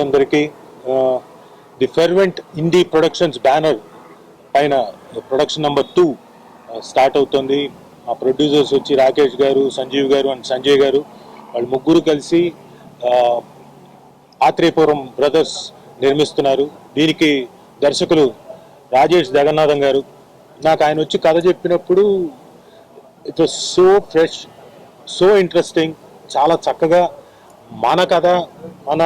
అందరికీ the fervent INDI productions banner పైన production number 2 start అవుతుంది. ఆ ప్రొడ్యూసర్స్ వచ్చి రాకేష్ గారు, సంజీవ్ గారు అండ్ సంజయ్ గారు. వాళ్ళు ముగ్గురు కలిసి ఆత్రేయపురం బ్రదర్స్ నిర్మిస్తున్నారు. దీనికి దర్శకులు రాజేష్ జగన్నాథం గారు. నాకు ఆయన వచ్చి కథ చెప్పినప్పుడు it was so fresh, so interesting, చాలా చక్కగా మన కథ, మన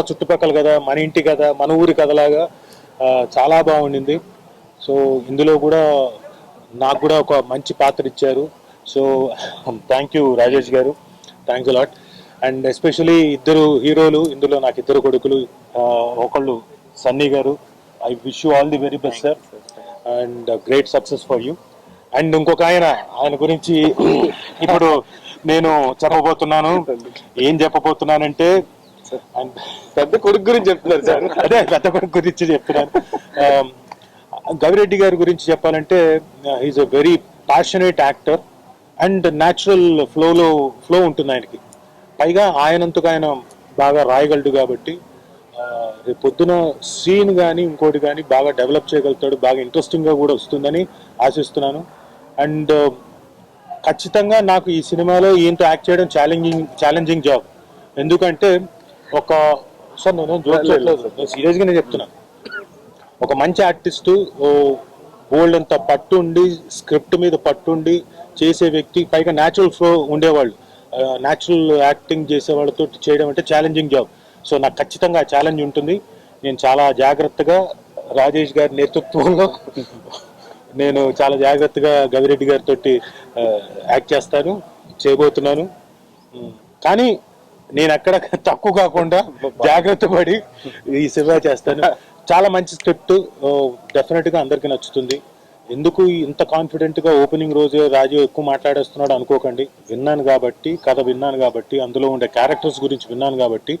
చుట్టుపక్కల కథ, మన ఇంటి కథ, మన ఊరి కథలాగా చాలా బాగుండింది. సో ఇందులో కూడా నాకు కూడా ఒక మంచి పాత్ర ఇచ్చారు. సో థ్యాంక్ యూ రాజేష్ గారు, థ్యాంక్స్ అలాట్. అండ్ ఎస్పెషలీ ఇద్దరు హీరోలు, ఇందులో నాకు ఇద్దరు కొడుకులు. ఒకళ్ళు సన్నీ గారు, I wish you all the very best sir and great success for you. And ఇంకొక ఆయన గురించి ఇప్పుడు నేను చెప్పబోతున్నాను. ఏం చెప్పబోతున్నానంటే పెద్ద కొడుకు గురించి చెప్తున్నారు సార్. అదే పెద్ద కొడుకు గురించి చెప్తున్నాను. గవిరెడ్డి గారి గురించి చెప్పాలంటే is a very passionate actor and natural flow ఉంటుంది ఆయనకి. పైగా ఆయనంతకు ఆయన బాగా రాయగలడు కాబట్టి రేపు పొద్దున సీన్ కానీ ఇంకోటి కానీ బాగా డెవలప్ చేయగలుగుతాడు. బాగా ఇంట్రెస్టింగ్గా కూడా వస్తుందని ఆశిస్తున్నాను. అండ్ ఖచ్చితంగా నాకు ఈ సినిమాలో ఈయనతో యాక్ట్ చేయడం ఛాలెంజింగ్ జాబ్. ఎందుకంటే నేను జోక్ చేయట్లేదు, నేను సీరియస్గానే చెప్తున్నాను. ఒక మంచి ఆర్టిస్టు బోల్డ్ అంత పట్టుండి, స్క్రిప్ట్ మీద పట్టుండి చేసే వ్యక్తి, పైగా న్యాచురల్ ఫ్లో ఉండేవాళ్ళు, న్యాచురల్ యాక్టింగ్ చేసే వాళ్ళతో చేయడం అంటే ఛాలెంజింగ్ జాబ్. సో నాకు ఖచ్చితంగా ఛాలెంజ్ ఉంటుంది. నేను చాలా జాగ్రత్తగా రాజేష్ గారి నేతృత్వంలో నేను చాలా జాగ్రత్తగా గవిరెడ్డి గారితో యాక్ట్ చేయబోతున్నాను. కానీ నేను ఎక్కడ తక్కువ కాకుండా జాగ్రత్త పడి ఈ సినిమా చేస్తాను. చాలా మంచి స్క్రిప్ట్, డెఫినెట్గా అందరికీ నచ్చుతుంది. ఎందుకు ఇంత కాన్ఫిడెంట్గా ఓపెనింగ్ రోజు రాజు ఎక్కువ మాట్లాడేస్తున్నాడు అనుకోకండి. విన్నాను కాబట్టి, కథ విన్నాను కాబట్టి, అందులో ఉండే క్యారెక్టర్స్ గురించి విన్నాను కాబట్టి,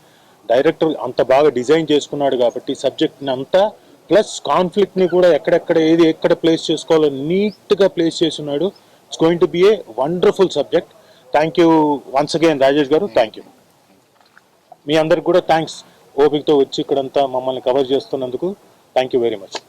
డైరెక్టర్ అంత బాగా డిజైన్ చేసుకున్నాడు కాబట్టి సబ్జెక్ట్ని అంతా, ప్లస్ కాన్ఫ్లిక్ట్ని కూడా ఎక్కడ ప్లేస్ చేసుకోవాలో నీట్గా ప్లేస్ చేస్తున్నాడు. It's going to be a wonderful subject. Thank you once again Rajesh గారు, థ్యాంక్ యూ. మీ అందరికి కూడా థ్యాంక్స్, ఓపికతో వచ్చి ఇక్కడంతా మమ్మల్ని కవర్ చేస్తున్నందుకు. Thank you very much.